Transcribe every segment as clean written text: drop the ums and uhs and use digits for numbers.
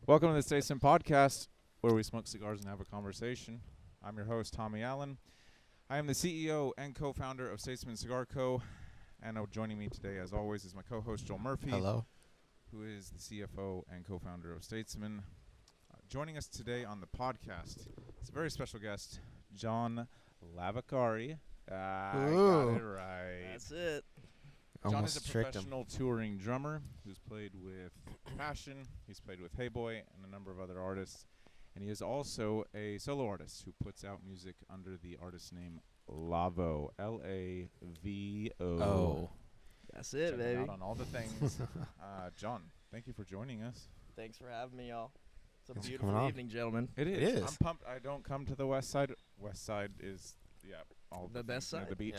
Welcome to the Statesman podcast, where we smoke cigars and have a conversation. I'm your host, Tommy Allen. I am the CEO and co-founder of Statesman Cigar Co. And joining me today, as always, is my co-host, Joel Murphy. Hello. Who is the CFO and co-founder of Statesman. Joining us today on the podcast is a very special guest, John LaVo. I got it right. That's it. John Almost is a tricked him. professional touring drummer who's played with Passion, he's played with Hey Boy, and a number of other artists. And he is also a solo artist who puts out music under the artist name LaVo, L-A-V-O. Oh. That's it, Check him baby. out on all the things. John, thank you for joining us. Thanks for having me, y'all. It's a Thanks for beautiful coming on. evening, gentlemen. It is. It is. I'm pumped. I don't come to the west side. West side is, all The best things near side? the beach.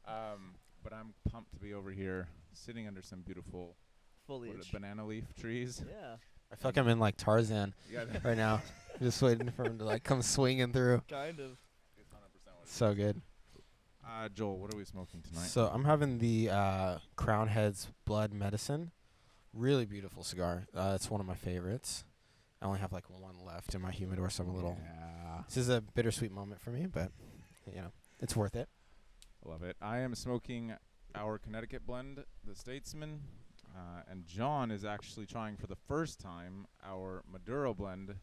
Yeah. But I'm pumped to be over here, sitting under some beautiful Foliage. banana leaf trees. Yeah, I feel like I'm in like Tarzan Yeah, right now. Just waiting for him to like come swinging through. kind of. it's 100% what it So good. is. Joel, what are we smoking tonight? So I'm having the Crown Heads Blood Medicine. Really beautiful cigar. It's one of my favorites. I only have like one left in my humidor, so I'm a little. Yeah, This is a bittersweet moment for me, but it's worth it. I love it. I am smoking our Connecticut blend, the Statesman, and John is actually trying for the first time our Maduro blend,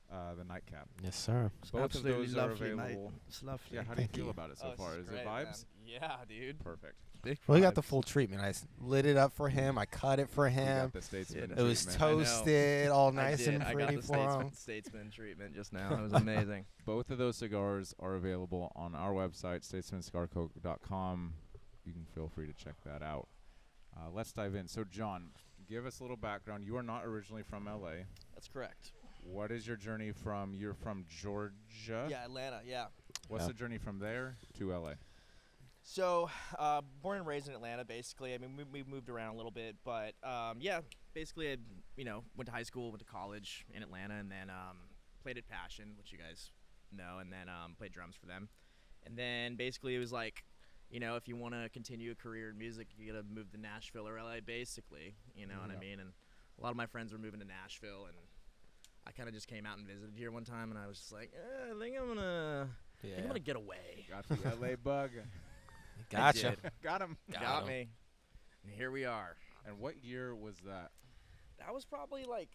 the Nightcap. Yes, sir. Both Absolutely of those are lovely, mate. available. It's lovely. Yeah, how do you Thank feel you. about it so Oh, far? this Is great, it vibes? man. Yeah, dude. Perfect. Big Well, he got the vibes. full treatment. I lit it up for him. I cut it for We him. got the Statesman. Yeah, It was treatment. I know. toasted, all I nice did. and I pretty got the for him. Statesman treatment just now. It was amazing. Both of those cigars are available on our website, statesmancigarco.com. You can feel free to check that out. Let's dive in. So, John, give us a little background. You are not originally from L.A. That's correct. What is your journey from? You're from Georgia. Yeah, Atlanta. Yeah. What's Yeah. the journey from there to L.A.? So, born and raised in Atlanta, basically. I mean, we moved around a little bit, but yeah, basically, I went to high school, went to college in Atlanta, and then played at Passion, which you guys know, and then played drums for them. And then basically, it was like, if you want to continue a career in music, you gotta move to Nashville or LA, basically. You know what I mean? And a lot of my friends were moving to Nashville, and I kind of just came out and visited here one time, and I was just like, I think I'm gonna get away. Got the L.A. bug. Gotcha. did. Got him. Got me. And here we are. And what year was that? That was probably late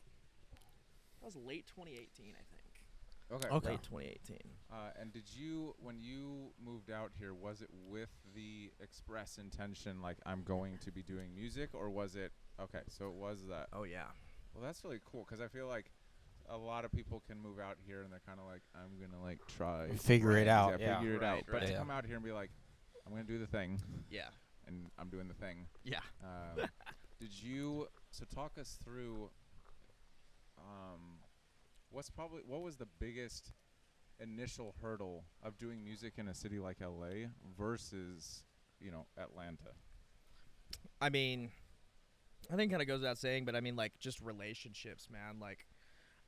2018, I think. Okay. Late 2018. And did you, when you moved out here, was it with the express intention, like, I'm going to be doing music, or was it, okay, so it was that. Oh, yeah. Well, that's really cool, because I feel like a lot of people can move out here, and they're kind of like, I'm going to, like, try. Figure it out. Yeah, Yeah. figure it Right, out. But right. to Yeah. come out here and be like, I'm going to do the thing, Yeah. and I'm doing the thing. Yeah. Did you, so talk us through, what was the biggest initial hurdle of doing music in a city like LA versus, Atlanta? I mean, I think it kind of goes without saying, but I mean, like, just relationships, man. Like,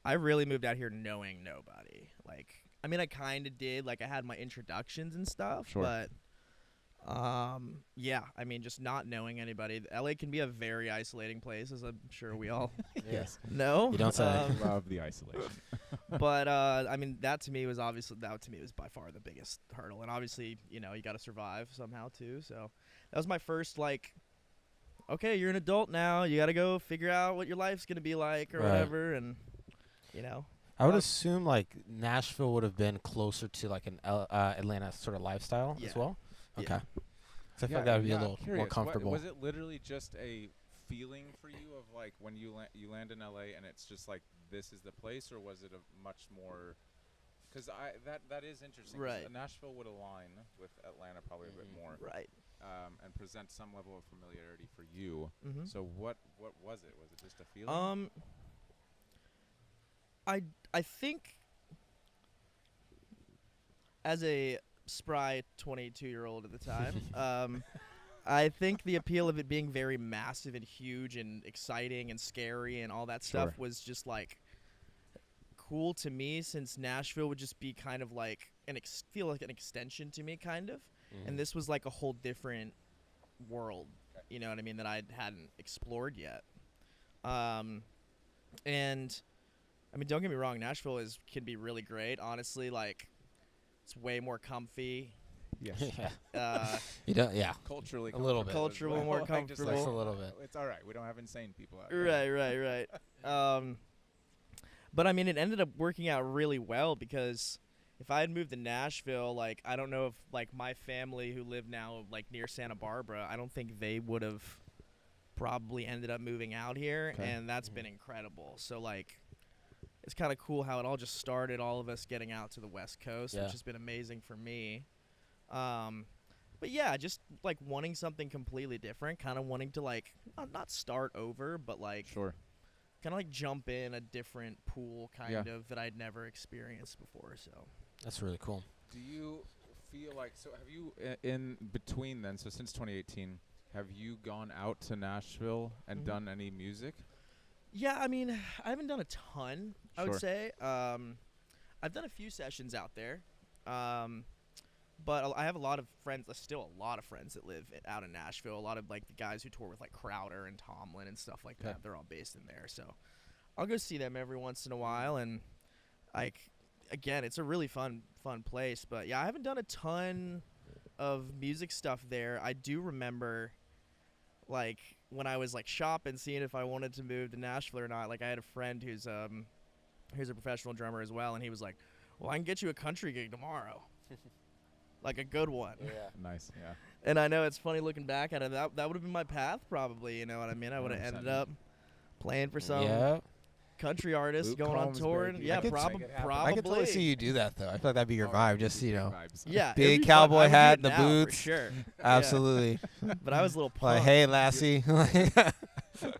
I really moved out here knowing nobody. Like, I mean, I kind of did. Like, I had my introductions and stuff, Sure. but yeah, I mean, just not knowing anybody. LA can be a very isolating place, as I'm sure we all Yes. know. You don't say. Love the isolation. But I mean, that to me was by far the biggest hurdle, and obviously, you got to survive somehow too. So that was my first, like, okay, you're an adult now, you got to go figure out what your life's gonna be like or Right. whatever, and I would assume like Nashville would have been closer to like an Atlanta sort of lifestyle Yeah. as well. Yeah. Okay. So I feel like that would be a I'm little more curious. comfortable. Was it literally just a feeling for you of like when you land in LA and it's just like this is the place, or was it a much more? Because that is interesting. 'Cause Right. Nashville would align with Atlanta probably a bit more, right. and present some level of familiarity for you. Mm-hmm. So what was it? Was it just a feeling? I think as a spry 22-year-old at the time, I think the appeal of it being very massive and huge and exciting and scary and all that stuff Sure. was just like cool to me, since Nashville would just be kind of like feel like an extension to me, kind of. And this was like a whole different world, you know what I mean, that I hadn't explored yet. And I mean, don't get me wrong, Nashville can be really great. Honestly, like, it's way more comfy. Yes. Uh, You don't. Yeah. Culturally, A little bit. comfortable as Cultural, more well. Like, just comfortable. Just a little bit. It's all right. We don't have insane people out right. But I mean, it ended up working out really well because if I had moved to Nashville, like, I don't know if like my family who live now like near Santa Barbara, I don't think they would have probably ended up moving out here, Okay. and that's been incredible. So like, it's kind of cool how it all just started. All of us getting out to the West Coast, Yeah. which has been amazing for me. But yeah, just like wanting something completely different, kind of wanting to like not start over, but like Sure. kind of like jump in a different pool kind Yeah. of that I'd never experienced before. So That's really cool. Do you feel like, so have you, in between then, so since 2018, have you gone out to Nashville and Mhm. done any music? yeah, I mean, I haven't done a ton, I Sure. would say. I've done a few sessions out there. But I have a lot of friends, still a lot of friends that live out in Nashville. A lot of like the guys who tour with like Crowder and Tomlin and stuff like Okay. that. They're all based in there, so I'll go see them every once in a while. And like, again, it's a really fun place. But yeah, I haven't done a ton of music stuff there. I do remember, like, when I was like shopping, seeing if I wanted to move to Nashville or not. Like, I had a friend who's a professional drummer as well, and he was like, "Well, I can get you a country gig tomorrow." Like a good one. Nice, yeah. And I know it's funny looking back at it. That would have been my path, probably. You know what I mean? I would have 100%. ended up playing for some Yeah. country artist, Luke going on Combs, tour. baby. And yeah, I could probably. make it happen. I could totally see you do that though. I feel like that'd be your vibe. Just Vibes. Yeah, it'd Big be fun. cowboy I would do hat, it the now, for boots. sure. absolutely. But I was a little Like, pumped. hey, lassie.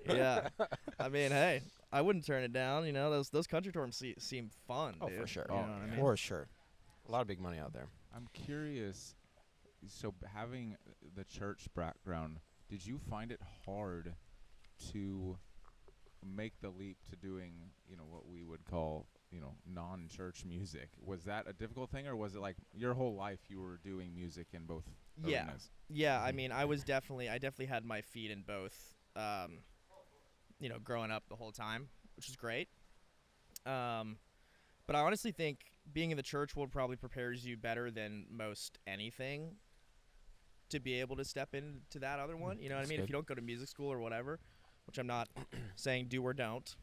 Yeah. I mean, hey, I wouldn't turn it down. You know, those country tours seem fun. Oh, dude. for sure. You know Oh, what I yeah. mean? For sure. A lot of big money out there. I'm curious, so having the church background, did you find it hard to make the leap to doing, what we would call, non-church music? Was that a difficult thing, or was it like your whole life you were doing music in both Yeah. arenas? Yeah, I mean, I definitely had my feet in both, growing up the whole time, which is great. But I honestly think being in the church world probably prepares you better than most anything to be able to step into that other one. You know what I That's mean? good. If you don't go to music school or whatever, which I'm not saying do or don't,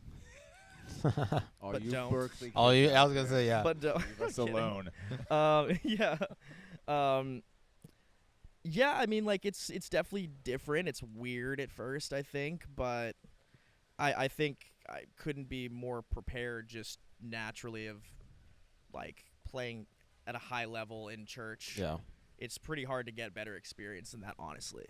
All But you don't. Berkeley Oh, kids I out was gonna there, say yeah. but don't. leave us Kidding. alone. Yeah. Yeah, I mean, like, it's definitely different. It's weird at first, I think, but I think I couldn't be more prepared just naturally of, like, playing at a high level in church. Yeah. It's pretty hard to get better experience than that, honestly.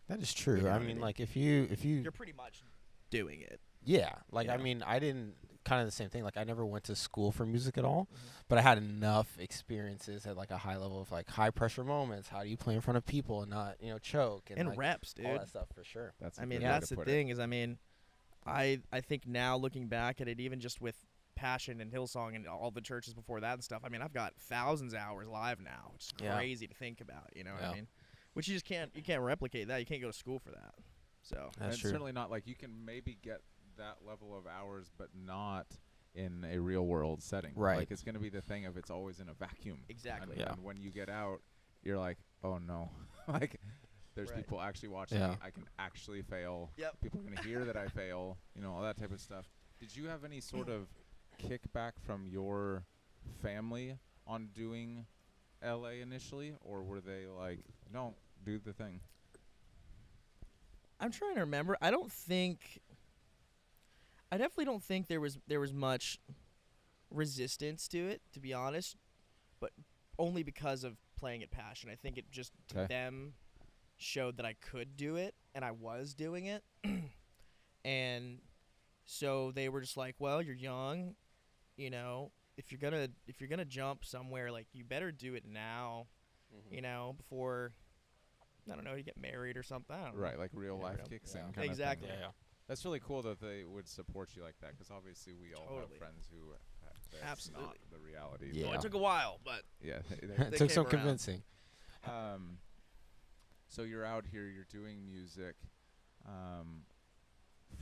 That is true. You know I what I mean, mean? like if you You're pretty much doing it. yeah, like I Yeah. mean, I didn't kind of the same thing. Like I never went to school for music at all, Mhm. but I had enough experiences at like a high level of like high pressure moments. How do you play in front of people and not, choke and, And like, reps, dude. all that stuff for sure. That's a I mean, good way that's to the put it. thing is, I mean, I think now looking back at it, even just with Passion and Hillsong and all the churches before that and stuff, I mean, I've got thousands of hours live now, which is Yeah. crazy to think about. You know what Yeah. I mean? Which you can't replicate that. You can't go to school for that. So And That's it's true. certainly not like you can maybe get that level of hours, but not in a real world setting. Right. Like it's going to be the thing of it's always in a vacuum. Exactly. And, Yeah. and when you get out, you're like, oh no, like there's Right. people actually watching Yeah. me. I can actually fail. Yep. People are going to hear that I fail. All that type of stuff. Did you have any sort of kickback from your family on doing LA initially, or were they like, no, do the thing? I'm trying to remember. I definitely don't think there was much resistance to it, to be honest, but only because of playing at Passion. I think it just to Okay. them showed that I could do it and I was doing it. And so they were just like, well, you're young, if you're gonna jump somewhere, like, you better do it now, before, I don't know, you get married or something. I don't know. Right, like real Yeah, life real- kicks yeah. in. Kind Exactly. Of thing. That's really cool that they would support you like that, because obviously we all Totally. have friends who that's Absolutely. not the reality. Yeah. Well, it took a while, but Yeah. It They took came some around. convincing. So you're out here, you're doing music.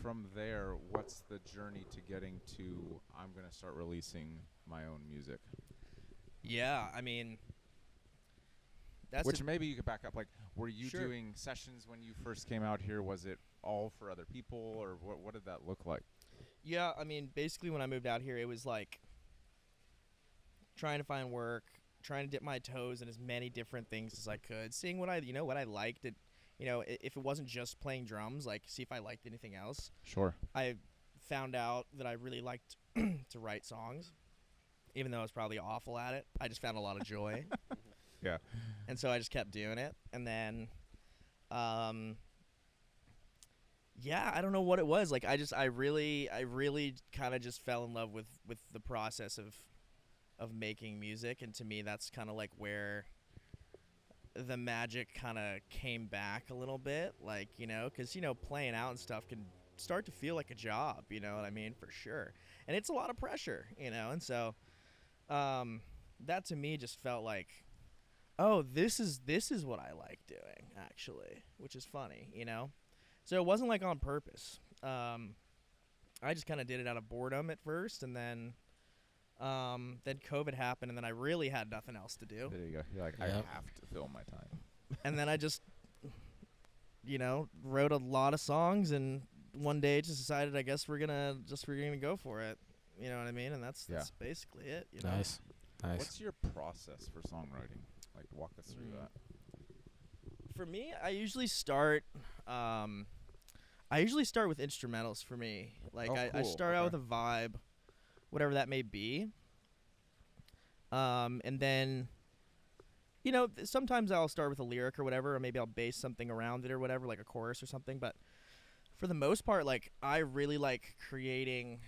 From there, what's the journey to getting to, I'm going to to start releasing my own music? Yeah, I mean, that's Which maybe you could back up. Like, were you Sure. doing sessions when you first came out here? Was it all for other people, or what did that look like? Yeah, I mean, basically when I moved out here, it was like trying to find work, trying to dip my toes in as many different things as I could, seeing what I liked. If it wasn't just playing drums, like see if I liked anything else. Sure. I found out that I really liked to write songs, even though I was probably awful at it. I just found a lot of joy. Yeah. And so I just kept doing it. And then, yeah, I don't know what it was. Like, I really kind of just fell in love with the process of making music. And to me, that's kind of like where the magic kind of came back a little bit. Like, because, playing out and stuff can start to feel like a job, you know what I mean? For sure. And it's a lot of pressure, And so, that to me just felt like, oh, this is what I like doing, actually, which is funny, So it wasn't like on purpose. I just kind of did it out of boredom at first, and then COVID happened, and then I really had nothing else to do. There you go. You're like, I Yep. have to fill my time. And then I just, wrote a lot of songs, and one day just decided, I guess we're gonna go for it. You know what I mean? And that's basically it. Nice. What's your process for songwriting? Like, walk us through that. For me, I usually start with instrumentals for me. Like, Oh, I cool. start out Okay. with a vibe, whatever that may be. And then, sometimes I'll start with a lyric or whatever, or maybe I'll base something around it or whatever, like a chorus or something. But for the most part, like, I really like creating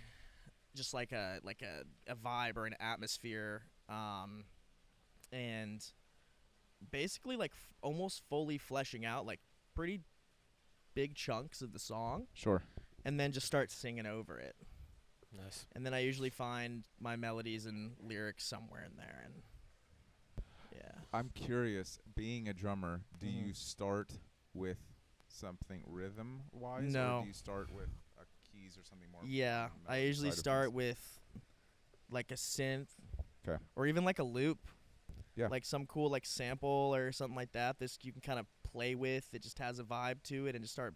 just like a vibe or an atmosphere, and basically like almost fully fleshing out like pretty big chunks of the song, Sure. and then just start singing over it. Nice. And then I usually find my melodies and lyrics somewhere in there. And yeah. I'm curious, being a drummer, do Mhm. you start with something rhythm-wise? No. Or do you start with keys or something more? Yeah, on the I melody usually side of start things? with like a synth. 'Kay. Or even like a loop. Yeah. Like some cool like sample or something like that. This you can kind of play with. It just has a vibe to it, and just start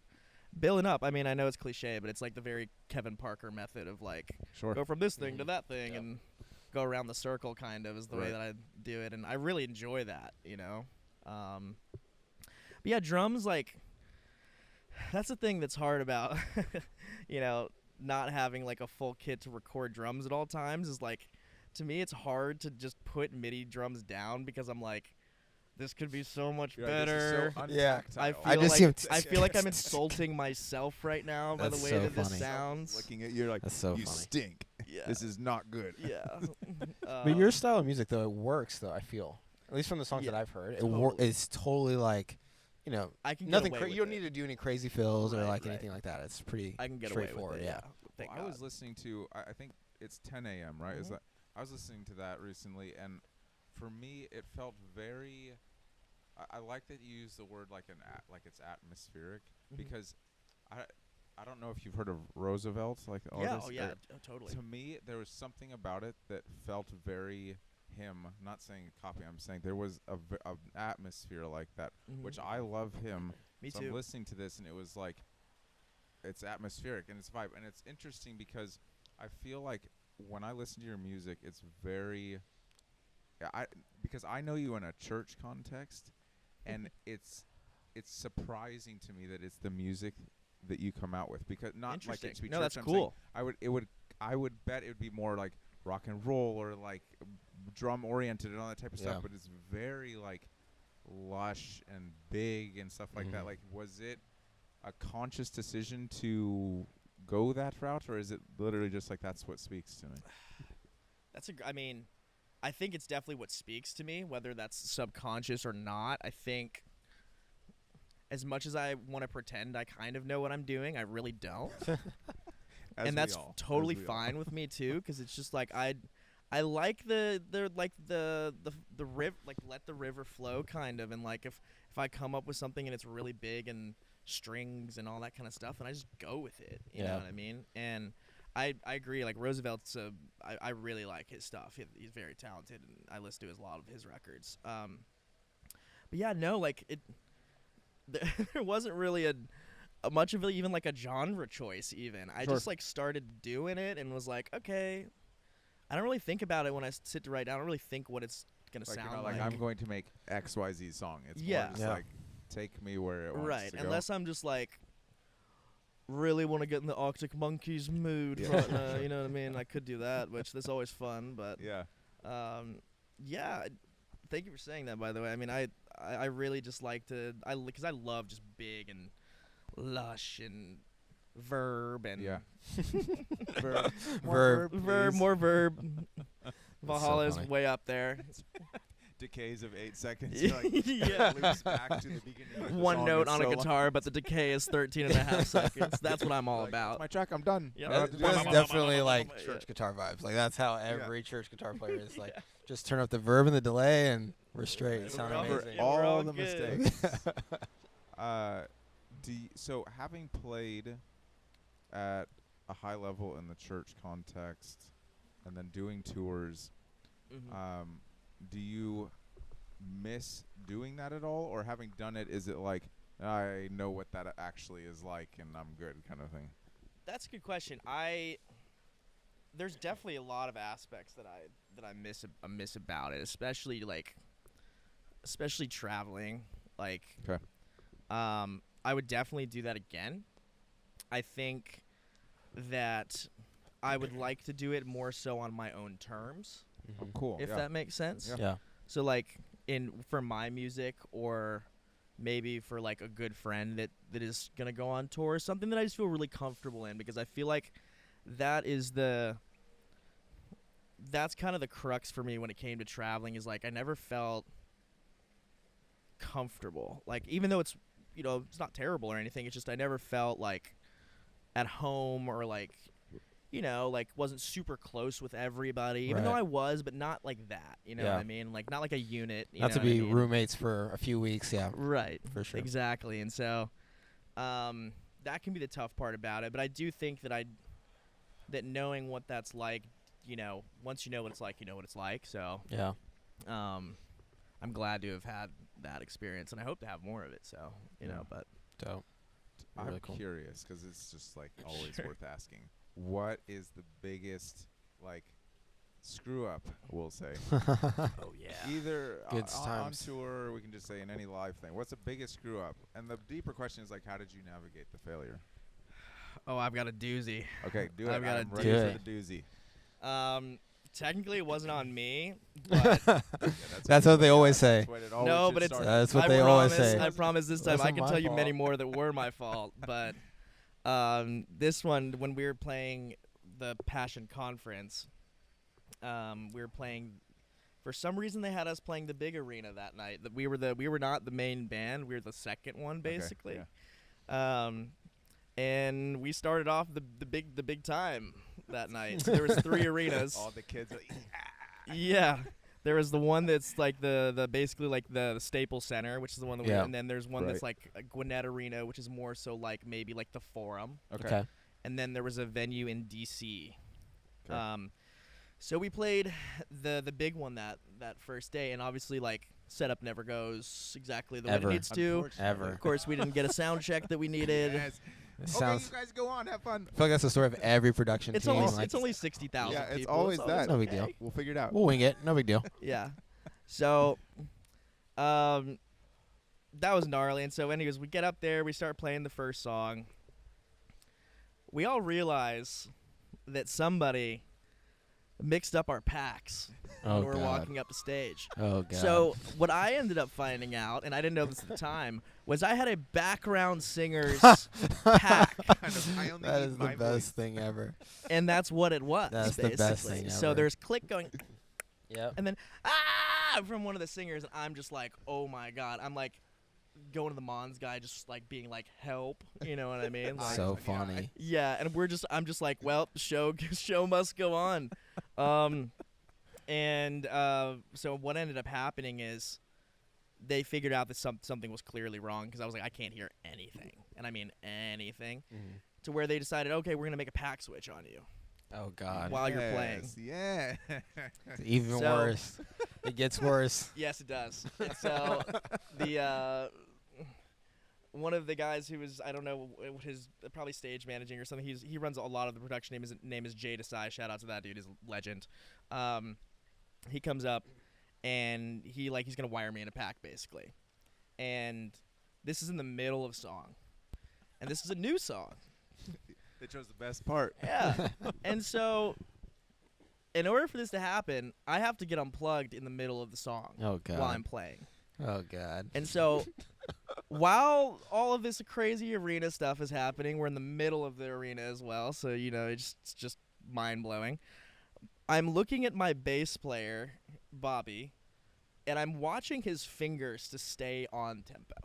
building up. I mean, I know it's cliche, but it's like the very Kevin Parker method of like Sure. go from this thing to Mhm. that thing, Yep. and go around the circle kind of is the way Right. that I do it, and I really enjoy that, But yeah, drums, like, that's the thing that's hard about not having like a full kit to record drums at all times is like, to me it's hard to just put MIDI drums down because I'm like, this could be so much You're like, this is better. so Yeah. untactile. I feel I just like seem- I feel like I'm insulting myself right now by the That's way so that this funny. sounds. Looking at you, like, That's so you funny. stink. Yeah. This is not good. Yeah. But your style of music, though, it works, though, I feel. At least from the songs Yeah, that I've heard. totally. It's totally like, I can get nothing away crazy. with You don't it. need to do any crazy fills or Right, like right. anything like that. It's pretty I can get away with straightforward, it. yeah. Thank I God. was listening to, I think it's 10 a.m., right? Is Mhm. that? I was listening to that recently, and for me, it felt very. I like that you use the word like like it's atmospheric, Mhm. because I don't know if you've heard of Roosevelt, like the Yeah. artist. Oh yeah. Totally. To me, there was something about it that felt very him. Not saying copy. I'm saying there was an atmosphere like that, which Mhm. I love him. Me So too. I'm listening to this, and it was like, it's atmospheric and it's vibe, and it's interesting because I feel like when I listen to your music, it's very, because I know you in a church context, and it's surprising to me that it's the music that you come out with, because not like Interesting. it to be No, church. that's I'm saying cool. I would bet it would be more like rock and roll or like drum oriented and all that type of Yeah. stuff, but it's very like lush and big and stuff like that. Mhm. Like, was it a conscious decision to go that route, or is it literally just like that's what speaks to me? I mean, I think it's definitely what speaks to me, whether that's subconscious or not. I think as much as I want to pretend I kind of know what I'm doing, I really don't. And that's totally fine with me too, because it's just like I like the river, like let the river flow kind of, and like if I come up with something and it's really big and strings and all that kind of stuff, and I just go with it. You know Yeah. what I mean? And I agree. Like Roosevelt's, I really like his stuff. He's very talented, and I listen to a lot of his records. But yeah, no, like it. There wasn't really a much of it, even like a genre choice. Even I Sure. just like started doing it and was like, okay. I don't really think about it when I sit to write down. I don't really think what it's gonna Like, sound you're not like. I'm going to make XYZ song. It's Yeah. more just Yeah. like, take me where it wants Right, to go. unless I'm just like really want to get in the Arctic Monkeys mood Yeah. right now, you know what I mean? I could do that, which that's always fun, but Yeah. yeah. Thank you for saying that, by the way. I mean, I really just like to because I love just big and lush and verb and Yeah. Verb. more verb. Valhalla is funny. way up there. Decays of 8 seconds. You're like, Yeah. loops back to the beginning. Of the One song. note It's on so a long. guitar, but the decay is 13 and a half seconds. That's what I'm all Like, about. "That's my track. I'm done. Yeah. I don't have to do That's anything else." definitely like Yeah. church guitar vibes. Like that's how every church guitar player is. Like just turn up the verb and the delay, and we're straight. It sounds We're all- amazing. yeah, we're all all the good. mistakes. So having played at a high level in the church context and then doing tours, Mhm. do you miss doing that at all, or having done it, is it like, I know what that actually is like and I'm good kind of thing? That's a good question. There's definitely a lot of aspects that I miss about it, especially traveling. Like, 'Kay. I would definitely do that again. I think that I would like to do it more so on my own terms, Oh, Mhm. cool. if yeah. that makes sense. Yeah. Yeah. So like for my music, or maybe for like a good friend that is gonna go on tour, something that I just feel really comfortable in, because I feel like that's kind of the crux for me when it came to traveling, is like I never felt comfortable. Like, even though it's not terrible or anything, it's just I never felt like at home, or like wasn't super close with everybody, even though Right. I was, but not like that. You know Yeah. what I mean? Like, not like a unit. You Not know to what I be mean? roommates for a few weeks. Yeah, Right. for sure. Exactly. And so, that can be the tough part about it. But I do think that knowing what that's like, once you know what it's like, you know what it's like. So, Yeah. I'm glad to have had that experience, and I hope to have more of it. So, Yeah. but Dope. I'm Really cool. curious, because it's just like always Sure. worth asking. What is the biggest like screw up, we'll say? oh yeah. Either Good on times. tour, or we can just say in any live thing. What's the biggest screw up? And the deeper question is like, how did you navigate the failure? Oh, I've got a doozy. Okay, do it. I've got a I'm ready doozy. for the doozy. Technically, it wasn't on me, but Yeah, That's what they always say. That's what it always No, should but it's- start. That's what I they always promise- say. I promise this time I Wasn't can my tell you many fault. more that were my fault. But this one, when we were playing the Passion Conference, we were playing. For some reason, they had us playing the big arena that night. That we were not the main band. We were the second one, Okay, basically. yeah. And we started off the big time that night. So there was 3 arenas. All the kids. Are like, Yeah. There was the one that's like the basically like the Staples Center, which is the one that Yeah. and then there's one Right. that's like a Gwinnett Arena, which is more so like maybe like the Forum. okay. And then there was a venue in DC. Okay. So we played the big one that first day, and obviously like setup never goes exactly the way Ever. it needs to. Unfortunately. Ever. Of course, we didn't get a sound check that we needed. Yes. It Okay, sounds. you guys go on, have fun. I feel like that's the story of every production It's team. only like, it's only 60,000 Yeah, people. it's always so that. it's No big okay. deal. We'll figure it out. we'll wing it. No big deal. Yeah. So, that was gnarly. And so, anyways, we get up there, we start playing the first song. We all realize that somebody mixed up our packs Oh when we were god. walking up the stage. Oh god. So, what I ended up finding out, and I didn't know this at the time, was I had a background singer's pack. I only that need is the my best voice. thing ever. And that's what it was. That's the best basically. thing So ever. there's click going, Yep. and then from one of the singers, and I'm just like, oh my god. I'm like going to the Mons guy, just like being like, help, you know what I mean? Like, So yeah, funny. yeah, and I'm just like, well, show must go on. So what ended up happening is they figured out that something was clearly wrong, because I was like, I can't hear anything, and I mean anything, Mhm. to where they decided, okay, we're gonna make a pack switch on you. Oh God. while you're playing. Yeah. It's even So- worse. It gets worse. Yes, it does. And so the one of the guys who was, I don't know what his, probably stage managing or something. He runs a lot of the production. His name is Jay Desai. Shout out to that dude. He's a legend. He comes up and he's gonna wire me in a pack basically. And this is in the middle of song, and this is a new song. They chose the best part. Yeah. And so, in order for this to happen, I have to get unplugged in the middle of the song Oh God. while I'm playing. Oh God. And so, while all of this crazy arena stuff is happening, we're in the middle of the arena as well. So it's just mind blowing. I'm looking at my bass player, Bobby, and I'm watching his fingers to stay on tempo,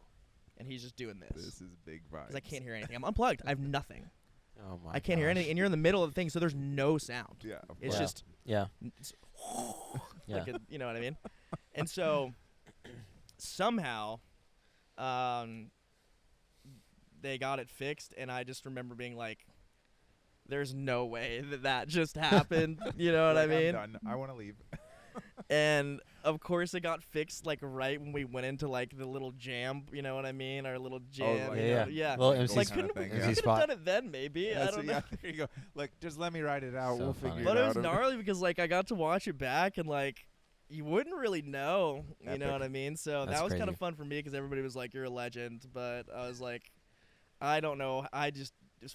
and he's just doing this This is big vibes. because I can't hear anything. I'm unplugged. I have nothing. Oh my. I can't hear gosh. anything, and you're in the middle of the thing, so there's no sound. Yeah. It's Yeah. just Yeah. it's Yeah. like you know what I mean? And so somehow they got it fixed, and I just remember being like, there's no way that just happened. You know what I mean? I'm done. I want to leave. And of course it got fixed like right when we went into like the little jam, you know what I mean? Our little jam. like you yeah, know? Yeah. Little MC, Like kinda couldn't we thing, yeah. could spot. have done it then maybe? I don't know. Yeah, there you go. Like, just let me write it out. So we'll funny. figure But it it out. was gnarly because like I got to watch it back and like you wouldn't really know, you know Epic. what I mean? So That's that was kind crazy. of fun for me because everybody was like, "You're a legend," but I was like, I don't know. I just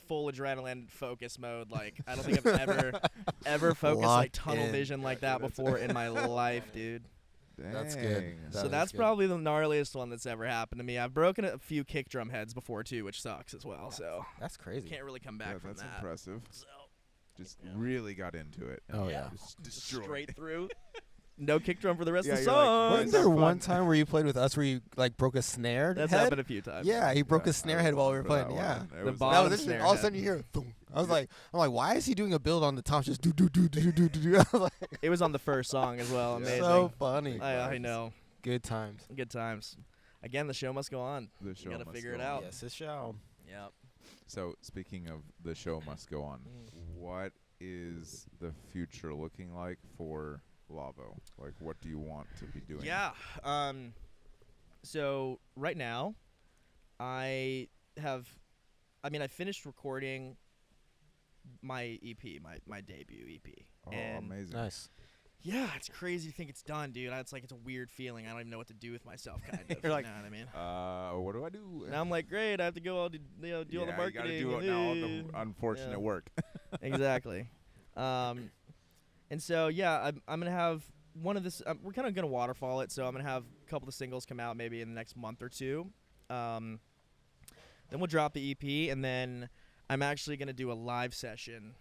full adrenaline focus mode. Like I don't think I've ever focused like Locked tunnel in. vision like that before in my life, dude. That's good. Dang. That So is that's good. probably the gnarliest one that's ever happened to me. I've broken a few kick drum heads before too, which sucks as well. So That's crazy. can't really come back Yeah, from that's that. impressive. So Just Yeah. really got into it. Oh yeah. Just destroyed. straight through. No kick drum for the rest Yeah, of the you're like, song. Wasn't It's there fun. one time where you played with us where you like broke a snare That's head? happened a few times. Yeah, he broke Yeah, a snare I head was while on we were for playing. that Yeah. one. It The was bottom No, this is, snare all of a head. sudden you hear boom. I'm like, why is he doing a build on the toms? Just do do do do do do do. I was like, It was on the first song as well. Yeah. Amazing. so funny. I know. Good times. Good times. Again, the show must go on. The show gotta must figure go it on. out. Yes, it shall. Yep. So speaking of the show must go on, Mm. what is the future looking like for LaVo? Like, what do you want to be doing? Yeah. So right now, I finished recording my EP, my debut EP. Oh, and amazing. Nice. yeah, it's crazy to think it's done, dude. It's like it's a weird feeling. I don't even know what to do with myself, kind of. You're like, you know what I mean? What do I do? Now I'm like, great. I have to go all do all the Yeah, marketing. you gotta do it now. All the unfortunate Yeah. work. Exactly. And so yeah, I'm gonna have one of this. We're kind of gonna waterfall it, so I'm gonna have a couple of singles come out maybe in the next month or two. Then we'll drop the EP, and then I'm actually gonna do a live session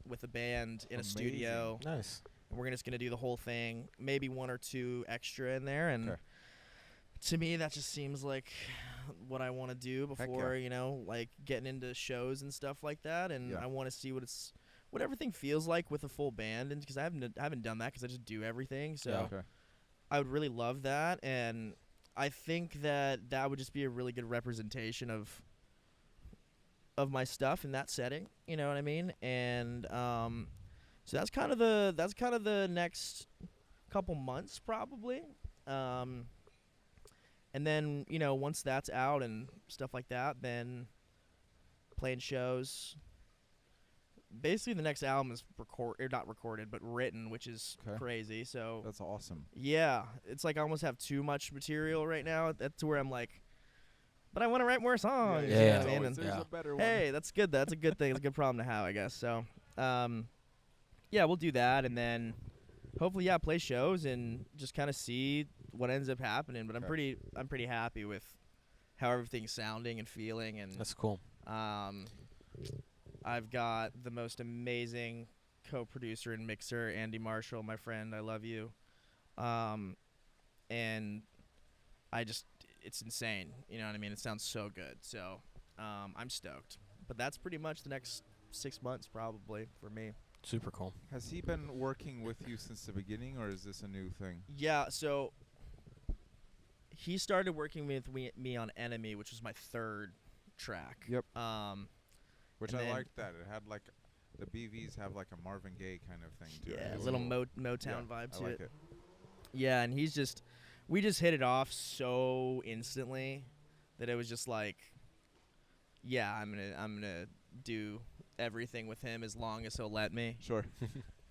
with a band in a studio. Nice. And we're just gonna do the whole thing, maybe one or two extra in there, and Okay. to me that just seems like what I want to do Heck yeah. before like getting into shows and stuff like that. And Yeah. I want to see what everything feels like with a full band, and because I haven't done that because I just do everything. So Okay. I would really love that, and I think that would just be a really good representation of my stuff in that setting. You know what I mean? And so that's kind of the next couple months probably. And then once that's out and stuff like that, then playing shows. Basically, the next album is not recorded, but written, which is Okay. crazy. So That's awesome. yeah, it's like I almost have too much material right now. That's where I'm like, but I want to write more songs. yeah, you know yeah. what I mean? And- There's Yeah. a better one. hey, that's good. That's a good thing. It's a good problem to have, I guess. So, yeah, we'll do that, and then hopefully, play shows and just kind of see what ends up happening. But Okay. I'm pretty happy with how everything's sounding and feeling, and That's cool. I've got the most amazing co-producer and mixer, Andy Marshall, my friend. I love you. And it's insane. You know what I mean? It sounds so good. So, I'm stoked. But that's pretty much the next 6 months probably for me. Super cool. Has he been working with you since the beginning, or is this a new thing? Yeah, so he started working with me on Enemy, which was my third track. Yep. Um, Which And I then- liked that. It had like the BVs have like a Marvin Gaye kind of thing to it. Yeah, a It's little cool. Motown Yeah, vibe I to like it. it. Yeah, and we just hit it off so instantly that it was just like, yeah, I'm gonna do everything with him as long as he'll let me. Sure.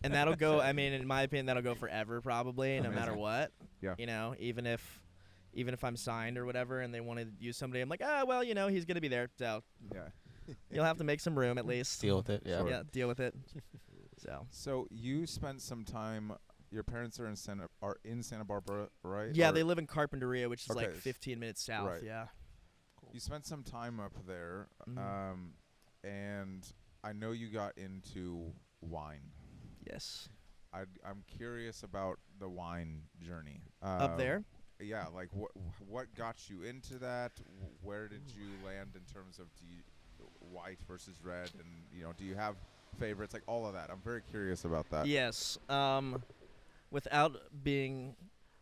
And that'll go. I mean, in my opinion, that'll go forever, probably, no matter Amazing. what. Yeah. You know, even if I'm signed or whatever, and they want to use somebody, I'm like, well, you know, he's gonna be there, so Yeah. you'll have to make some room at least. Deal with it. Yeah. Sure. Yeah, deal with it. So. So you spent some time. Your parents are in Santa Barbara, right? Yeah, Or they live in Carpinteria, which is like Okay, 15 minutes south. right. Yeah. You spent some time up there, Mhm. and I know you got into wine. Yes. I'm curious about the wine journey. Up there. Yeah, like what got you into that? Where did you land in terms of white versus red, and do you have favorites? Like all of that. I'm very curious about that. Yes. Without being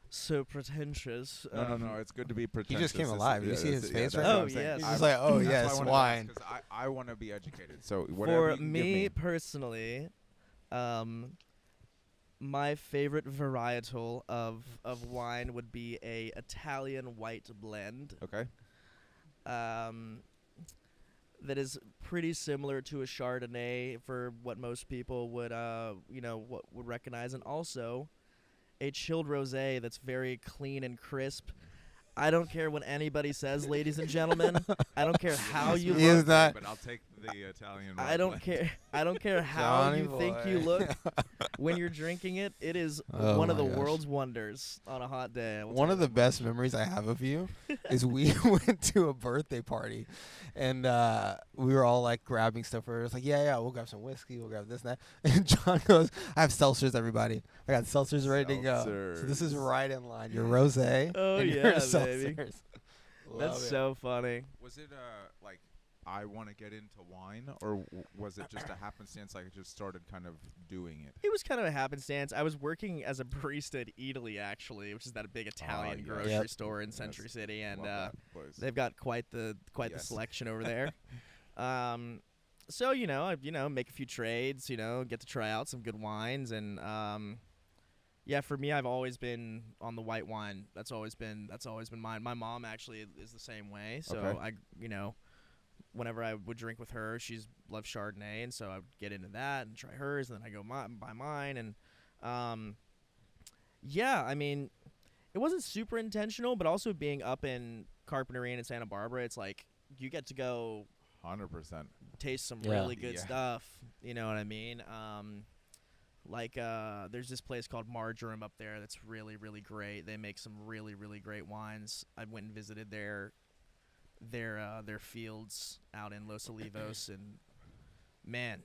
so pretentious. No. It's good to be pretentious. just came This is- alive. You yeah, see this his is- face that's right what now? I'm saying. Oh, yes. He's just like, oh That's why I yes, wanted to wine. ask, 'cause I want to be educated. So whatever For you can give me personally, my favorite varietal of wine would be a Italian white blend. Okay. That is pretty similar to a Chardonnay for what most people would would recognize, and also a chilled rosé that's very clean and crisp. I don't care what anybody says, ladies and gentlemen. I don't care how you He is look. not- But I'll take the Italian. I white don't blend. care. I don't care how Johnny you think you boy. look when you're drinking it. It is Oh one of the my gosh. world's wonders on a hot day. I will One tell of you the that best much. memories I have of you is we went to a birthday party, and we were all like grabbing stuff. We were just like, yeah, we'll grab some whiskey, we'll grab this and that. And John goes, I have seltzers, everybody. I got seltzers ready to go. So this is Seltzers. right in line. Your rosé Oh, and your yeah, baby. seltzers. That's Love it. so funny. Was it like I want to get into wine, or was it just a happenstance? Like I just started kind of doing it. It was kind of a happenstance. I was working as a barista at Italy, actually, which is that big Italian yes. grocery Yep. store in Yes. Century City, and Love that place. they've got quite the Yes. selection over there. So I make a few trades, get to try out some good wines, and yeah, for me, I've always been on the white wine. That's always been mine. My mom actually is the same way. So Okay. whenever I would drink with her, she's loves Chardonnay, and so I would get into that and try hers, and then I go buy mine, and yeah, I mean, it wasn't super intentional, but also being up in Carpinteria and in Santa Barbara, it's like you get to go 100%. taste some Yeah. really good Yeah. stuff. You know what I mean? There's this place called Marjoram up there that's really, really great. They make some really, really great wines. I went and visited their fields out in Los Olivos, and man,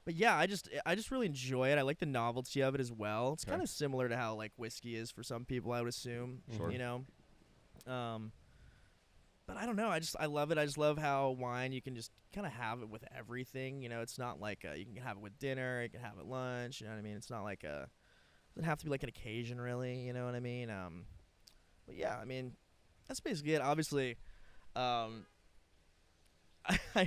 but yeah, I just really enjoy it. I like the novelty of it as well. It's Okay. kind of similar to how like whiskey is for some people, I would assume. Sure. But I don't know. I love it. I just love how wine, you can just kind of have it with everything. It's not like you can have it with dinner. You can have it at lunch. You know what I mean? It's not like it doesn't have to be like an occasion, really. You know what I mean? But yeah, I mean, that's basically it. Obviously, I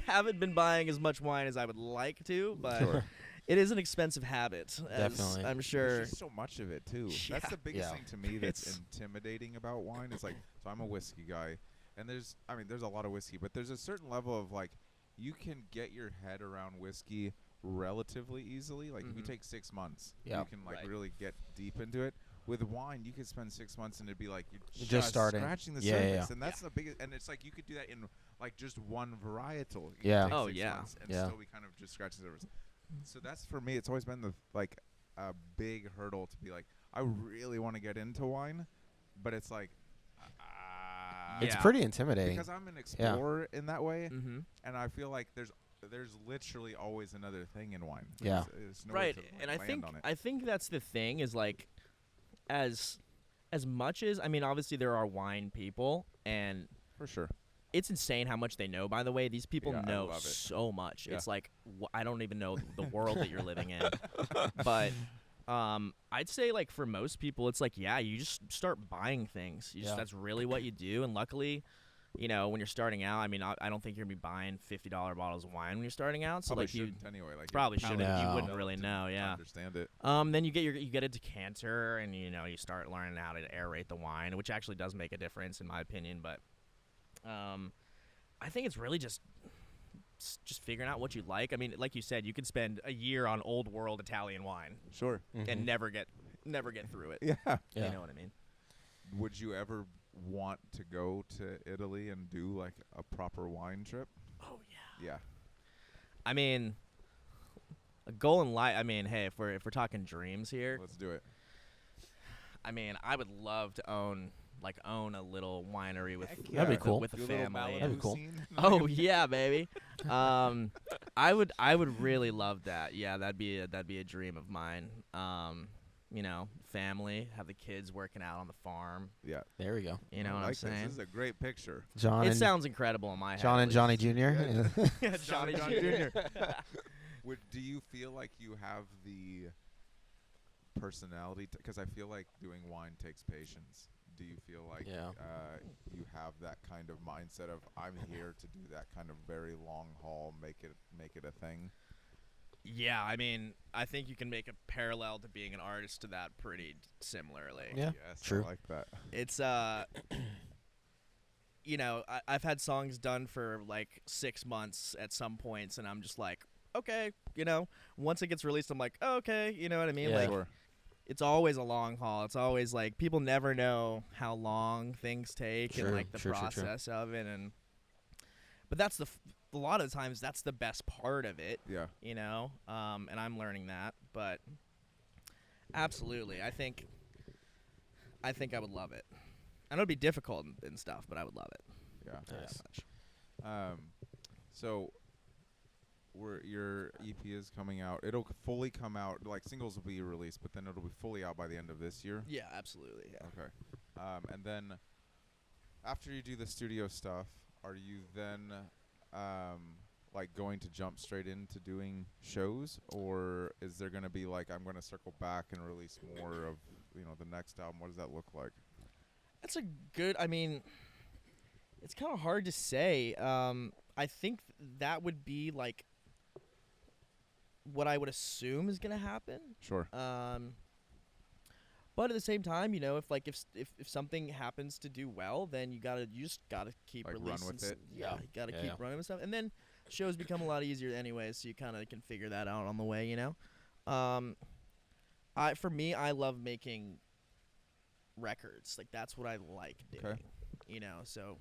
haven't been buying as much wine as I would like to, but Sure. it is an expensive habit, as Definitely. I'm sure. There's just so much of it too. Yeah. That's the biggest Yeah. thing to me that's It's- intimidating about wine. It's like, so I'm a whiskey guy, and there's a lot of whiskey, but there's a certain level of like, you can get your head around whiskey relatively easily. Like if you Mhm. take 6 months, Yeah. you can like Right. really get deep into it. With wine, you could spend 6 months and it'd be like you're Just starting. scratching the Yeah, surface, yeah, yeah. and that's the biggest. And it's like you could do that in like just one varietal. You could Yeah. take Oh, 6 yeah. months and Yeah. still be kind of just scratching the surface. So that's for me. It's always been a big hurdle to be like, I really want to get into wine, but it's like, It's Yeah. pretty intimidating. because I'm an explorer in that way, Mm-hmm. and I feel like there's literally always another thing in wine. Yeah. There's no way Right, to, like, and I land on it. think that's the thing is like, as much as, I mean, obviously there are wine people, and For sure. it's insane how much they know. By the way, these people Yeah, I know love it. so much. Yeah. It's like I don't even know the world that you're living in. But I'd say like for most people, it's like, yeah, you just start buying things. Yeah. That's really what you do. And luckily, you know, when you're starting out, I mean, I don't think you're gonna be buying $50 bottles of wine when you're starting out. So Probably like you shouldn't anyway. Like probably your shouldn't. palate You No. wouldn't develop really to know. Yeah. understand it. Then you get a decanter, and you know you start learning how to aerate the wine, which actually does make a difference in my opinion. But I think it's really just figuring out what you like. I mean, like you said, you could spend a year on old world Italian wine Sure. and never get through it. Yeah. Yeah. You know what I mean? Would you ever want to go to Italy and do like a proper wine trip? Oh yeah. Yeah. I mean, a goal in life. I mean, hey, if we're talking dreams here, Let's do it. I mean, I would love to own a little winery with Heck That'd be cool. with a Do a little family. Malibu That'd be cool. scene. Oh yeah, baby. I would really love that. Yeah, that'd be a dream of mine. You know, family, have the kids working out on the farm. Yeah. There we go. You know I what like I'm this. saying? This is a great picture. John It and sounds incredible in my head. John at and Johnny least. Jr. Johnny John Jr. Do you feel like you have the personality? Because I feel like doing wine takes patience. Do you feel like Yeah. you have that kind of mindset of I'm here to do that kind of very long haul, make it a thing? Yeah, I mean, I think you can make a parallel to being an artist to that pretty similarly. Yeah, Yes, true. I like that. It's you know, I've had songs done for like 6 months at some points, and I'm just like, okay, you know, once it gets released, I'm like, oh, okay, you know what I mean? Yeah. Like, Sure. it's always a long haul. It's always like people never know how long things take and True, like the true. process of it, but that's a lot of the times that's the best part of it, Yeah. you know. And I'm learning that, but absolutely, I think I would love it. I know it'd be difficult and stuff, but I would love it. Yeah. Very Nice. much. So your EP is coming out. It'll fully come out, like singles will be released, but then it'll be fully out by the end of this year. Yeah, absolutely. Yeah. Okay. And then after you do the studio stuff, are you then like going to jump straight into doing shows, or is there going to be like I'm going to circle back and release more of, you know, the next album? What does that look like? That's a good. I mean, it's kind of hard to say. I think that would be like what I would assume is gonna happen. Sure. But at the same time, you know, if something happens to do well, then you just gotta keep Like, run releasing. with it. Yeah, you gotta Yeah, keep yeah. running with stuff, and then shows become a lot easier anyway. So you kind of can figure that out on the way, you know. For me, I love making records. Like that's what I like doing. Okay. You know, so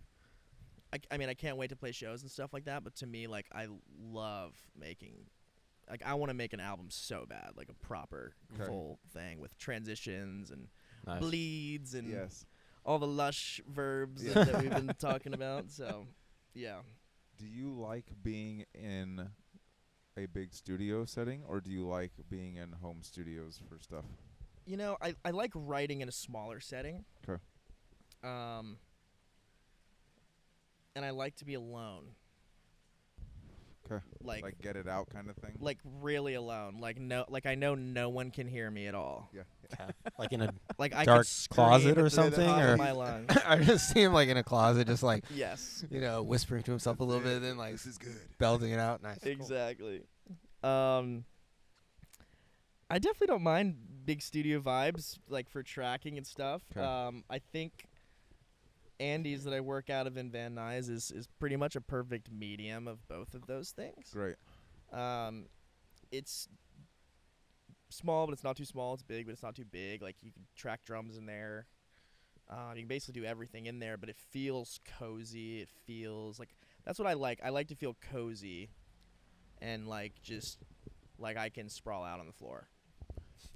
I mean, I can't wait to play shows and stuff like that. But to me, like I love making. Like I want to make an album so bad, like a proper Okay. full thing with transitions and Nice. bleeds and Yes. all the lush verbs Yeah. that we've been talking about. So, yeah. Do you like being in a big studio setting, or do you like being in home studios for stuff? You know, I like writing in a smaller setting. 'Kay. And I like to be alone. 'Kay. Like Like get it out kind of thing? like really alone. Like I know no one can hear me at all. Yeah. Okay. Like in a Like I Dark could scream closet at or the something, top or- of my lungs. I just see him like in a closet, just like, Yes. you know, whispering to himself a little bit, and then like This is good. belting it out. Nice. Exactly. I definitely don't mind big studio vibes, like for tracking and stuff. 'Kay. I think Andy's that I work out of in Van Nuys is pretty much a perfect medium of both of those things. Great. It's small, but it's not too small. It's big, but it's not too big. Like you can track drums in there. You can basically do everything in there, but it feels cozy. It feels like that's what I like. I like to feel cozy, and like just like I can sprawl out on the floor.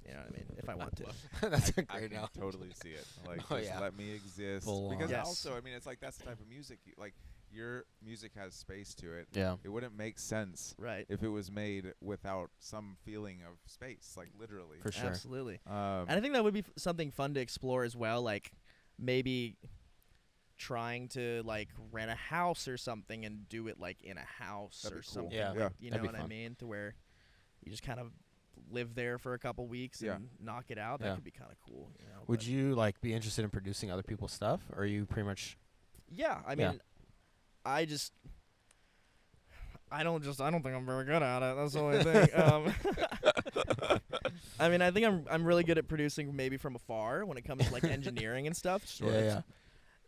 You know what I mean? If I want to. That's a I great can now. totally see it. Like, Oh, just yeah. let me exist. Full Because on. Yes. also, I mean, it's like that's the type of music. Like, your music has space to it. Yeah. It wouldn't make sense Right. if it was made without some feeling of space, like literally. For sure. Absolutely. Um, And I think that would be something fun to explore as well. Like maybe trying to like rent a house or something and do it like in a house That'd or be cool. something. Yeah. like, Yeah. you That'd know be what I fun. mean? To where you just kind of live there for a couple weeks Yeah. and knock it out. That Yeah. could be kind of cool. You know? Would but- you like be interested in producing other people's stuff, or are you pretty much? Yeah. I Yeah. mean, I don't think I'm very good at it. That's the only thing. I mean, I think I'm really good at producing maybe from afar when it comes to like engineering and stuff. Yeah.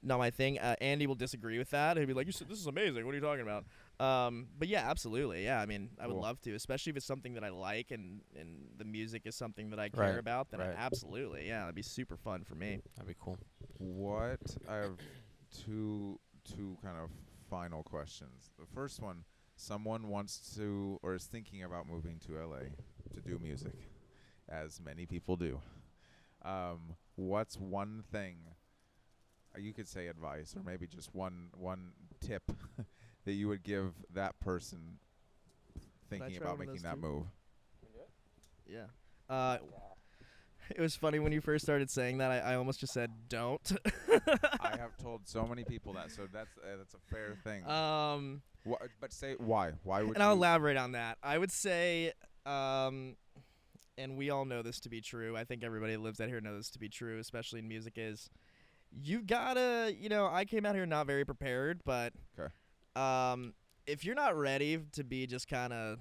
Not my thing. Andy will disagree with that. He'll be like, "This is amazing. What are you talking about?" But yeah, absolutely. Yeah, I mean, I would love to, especially if it's something that I like and the music is something that I care about. Then absolutely, yeah, that'd be super fun for me. That'd be cool. What I have two kind of final questions. The first one, someone wants to or is thinking about moving to LA to do music, as many people do. What's one thing you could say advice or maybe just one tip that you would give that person thinking about making that move? Yeah. It was funny when you first started saying that. I almost just said don't. I have told so many people that, so that's a fair thing. But say why? Why would? And I'll elaborate on that. I would say, and we all know this to be true. I think everybody that lives out here knows this to be true, especially in music. Is you gotta, I came out here not very prepared, but if you're not ready to be just kind of,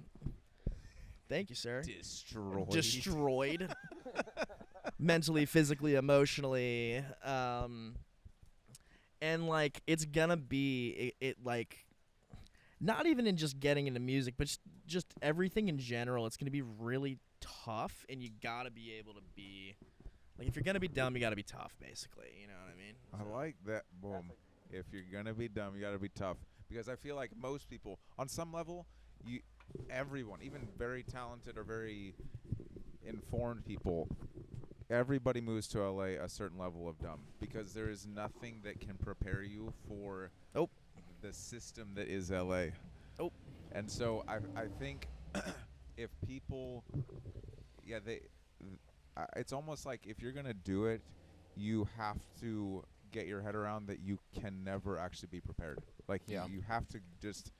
thank you, sir, destroyed, mentally, physically, emotionally, and like it's gonna be it like, not even in just getting into music, but just everything in general. It's gonna be really tough, and you gotta be able to be. Like, if you're going to be dumb, you got to be tough, basically. You know what I mean? I like that. Boom. If you're going to be dumb, you got to be tough. Because I feel like most people, on some level, everyone, even very talented or very informed people, everybody moves to LA a certain level of dumb. Because there is nothing that can prepare you for the system that is LA. And so I think if people, it's almost like if you're going to do it, you have to get your head around that you can never actually be prepared. Like, you have to just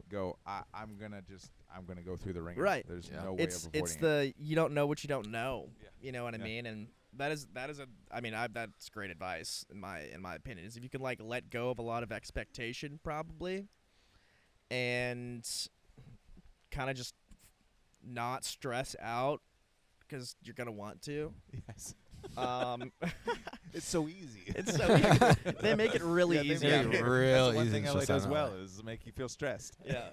go, I'm going to go through the ringer. Right. There's no way of avoiding it's the, you don't know what you don't know. Yeah. You know what I mean? And that's great advice in my opinion, is if you can, like, let go of a lot of expectation, probably, and kind of just not stress out, because you're going to want to. Yes. It's so easy. It's so easy. They make it really easy. Real That's easy. one thing LA does well is make you feel stressed. Yeah.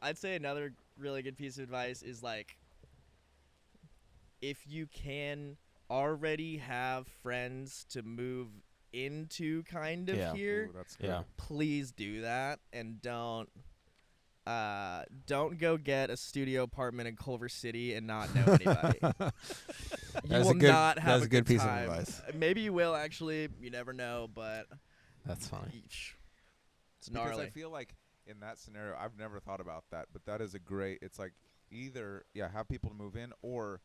I'd say another really good piece of advice is, like, if you can already have friends to move into kind of here, Ooh, that's good. please do that, and don't go get a studio apartment in Culver City and not know anybody. You will not have a good piece time. of advice. Maybe you will, actually. You never know, but that's funny. It's gnarly. Because I feel like in that scenario, I've never thought about that, but that is a great. It's like either have people to move in or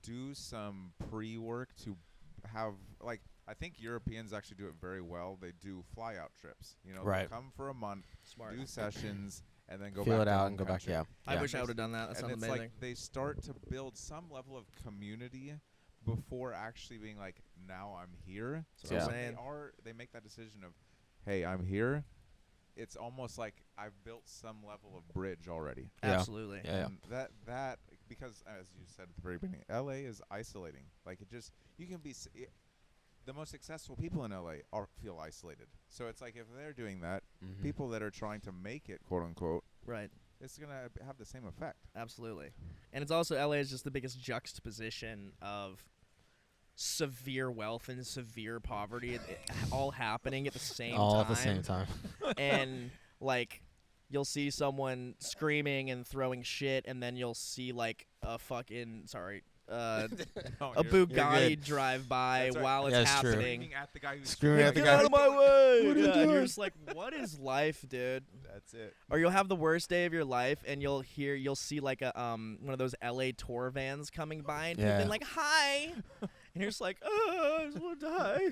do some pre-work to have, like, I think Europeans actually do it very well. They do fly-out trips. They come for a month, do sessions. And then go feel back it to out and go back. I wish I would have done that. That sounds amazing. Like they start to build some level of community before actually being like, now I'm here. That's what I'm saying. They make that decision of, hey, I'm here. It's almost like I've built some level of bridge already. Absolutely. Yeah. That because, as you said at the very beginning, LA is isolating. Like, you can be. The most successful people in LA feel isolated. So it's like if they're doing that, people that are trying to make it, quote unquote, right, it's gonna have the same effect. Absolutely. And it's also, LA is just the biggest juxtaposition of severe wealth and severe poverty, all happening at the same time. All at the same time. And like, you'll see someone screaming and throwing shit, and then you'll see like a fucking a Bugatti drive by while it's happening. Screaming at the guy who's screaming at the Get guy. out of my way! And you're just like, what is life, dude? That's it. Or you'll have the worst day of your life, and you'll see like a one of those LA tour vans coming by, and people being like, "Hi," and you're just like, "Oh, I just want to die."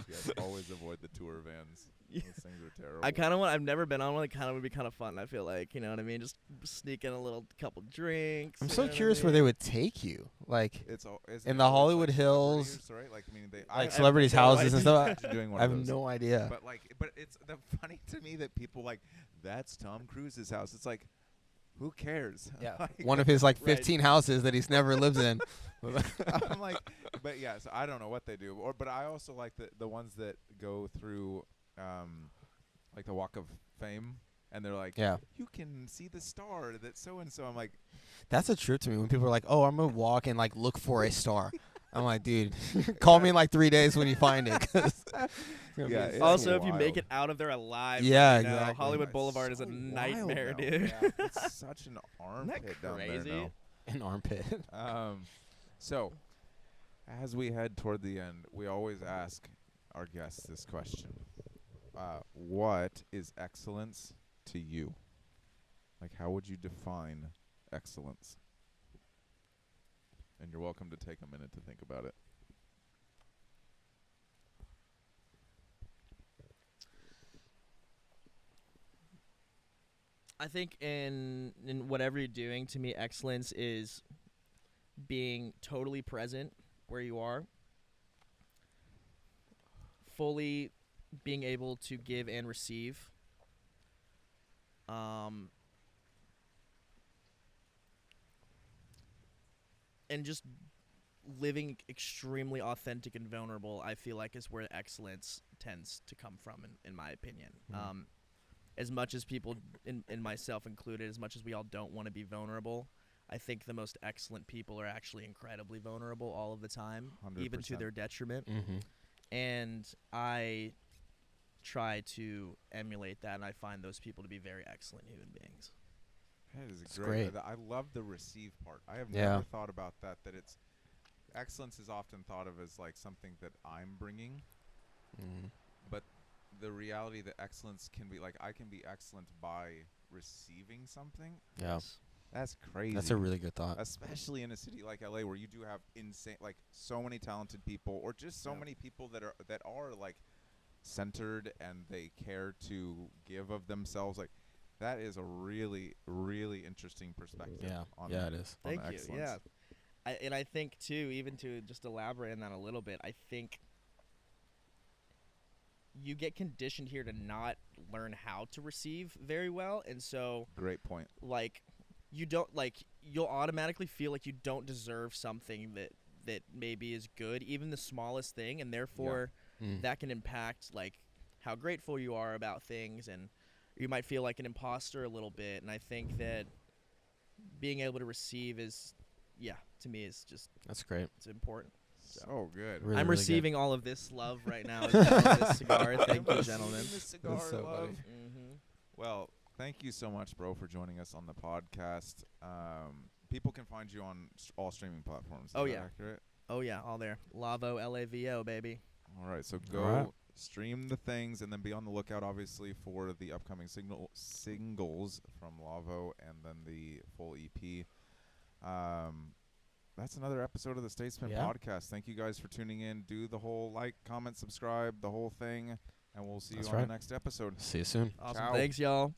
Yes, always avoid the tour vans. Those things are terrible. I kind of want. I've never been on one. It kind of would be kind of fun. I feel like, you know what I mean. Just sneak in a couple drinks. I'm so curious where they would take you. Like isn't in it the always, Hollywood like, Hills, celebrities, right? Like I mean, I like have celebrities' no houses and idea. stuff. doing one I of have those. no idea. But it's the funny to me that people like that's Tom Cruise's house. It's like, who cares? Yeah, Like, one of his like Right. 15 houses that he's never lives in. I'm like, but yeah, so I don't know what they do. But I also like the ones that go through, like the Walk of Fame, and they're like, Yeah, you can see the star that so and so. I'm like, that's a trip to me when people are like, "Oh, I'm gonna walk and like look for a star." I'm like, dude, call me in like 3 days when you find it. 'Cause it's gonna be Yeah, insane. it's Also, if you make wild. it out of there alive, Yeah, you know, exactly. Hollywood It's Boulevard is a so nightmare, wild, though. dude. Yeah. it's such an armpit down there crazy? now. An armpit. So, as we head toward the end, we always ask our guests this question: what is excellence to you? Like, how would you define excellence? And you're welcome to take a minute to think about it. I think in whatever you're doing, to me, excellence is being totally present where you are, fully being able to give and receive, and just living extremely authentic and vulnerable. I feel like is where excellence tends to come from, in my opinion. Mhm. As much as people, in myself included, as much as we all don't want to be vulnerable, I think the most excellent people are actually incredibly vulnerable all of the time, even to 100%. their detriment. Mm-hmm. And I try to emulate that, and I find those people to be very excellent human beings. That is It's great. great. I love the receive part. I have Yeah. never thought about that. That it's excellence is often thought of as like something that I'm bringing, Mm-hmm. but the reality that excellence can be like I can be excellent by receiving something. Yeah, That's crazy. that's a really good thought. Especially in a city like LA where you do have insane, like so many talented people, or just so Yeah. many people that are like centered and they care to give of themselves. Like that is a really, really interesting perspective. Yeah, on yeah, it is. on Thank you. excellence. Yeah. And I think, too, even to just elaborate on that a little bit, I think you get conditioned here to not learn how to receive very well. And so, Great point. like, you don't, like, you'll automatically feel like you don't deserve something that maybe is good, even the smallest thing. And therefore, Mm. that can impact, like, how grateful you are about things. And you might feel like an imposter a little bit. And I think that being able to receive is, yeah, to me is just, That's great. it's important. So good. Really, I'm really receiving all of this love right now as well, this cigar. Thank you, I'm gentlemen. receiving the cigar so love. funny. Mm-hmm. Well, thank you so much, bro, for joining us on the podcast. People can find you on all streaming platforms. Is Oh, that yeah. accurate? Oh, yeah, all there. LaVo, LaVo, baby. All right, so All go right. stream the things, and then be on the lookout, obviously, for the upcoming singles from LaVo, and then the full EP. That's another episode of the Statesman Yeah. podcast. Thank you guys for tuning in. Do the whole like, comment, subscribe, the whole thing, and we'll see That's you on right. the next episode. See you soon. Awesome. Ciao. Thanks, y'all.